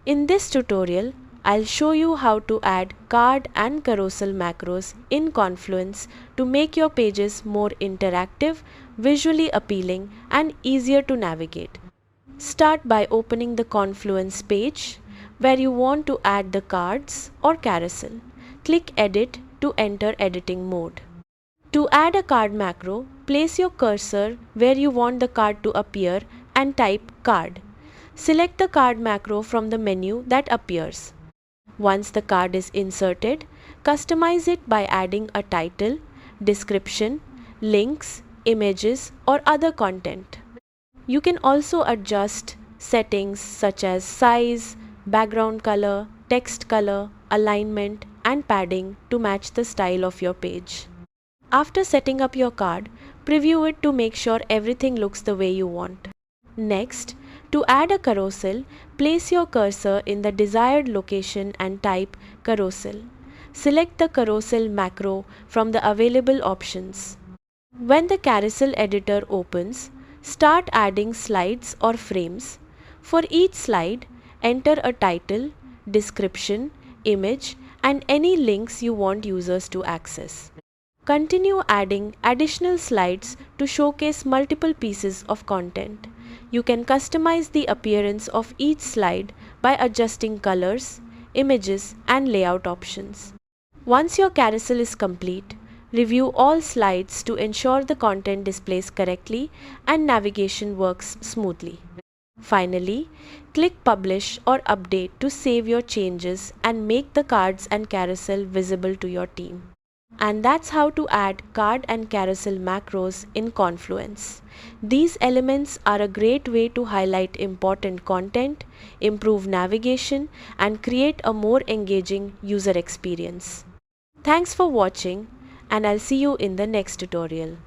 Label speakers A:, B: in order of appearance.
A: In this tutorial, I'll show you how to add card and carousel macros in Confluence to make your pages more interactive, visually appealing, and easier to navigate. Start by opening the Confluence page where you want to add the cards or carousel. Click Edit to enter editing mode. To add a card macro, place your cursor where you want the card to appear and type card. Select the card macro from the menu that appears. Once the card is inserted, customize it by adding a title, description, links, images, or other content. You can also adjust settings such as size, background color, text color, alignment, and padding to match the style of your page. After setting up your card, preview it to make sure everything looks the way you want. Next, to add a carousel, place your cursor in the desired location and type carousel. Select the carousel macro from the available options. When the carousel editor opens, start adding slides or frames. For each slide, enter a title, description, image, and any links you want users to access. Continue adding additional slides to showcase multiple pieces of content. You can customize the appearance of each slide by adjusting colors, images, and layout options. Once your carousel is complete, review all slides to ensure the content displays correctly and navigation works smoothly. Finally, click Publish or Update to save your changes and make the cards and carousel visible to your team. And that's how to add card and carousel macros in Confluence. These elements are a great way to highlight important content, improve navigation, and create a more engaging user experience. Thanks for watching, and I'll see you in the next tutorial.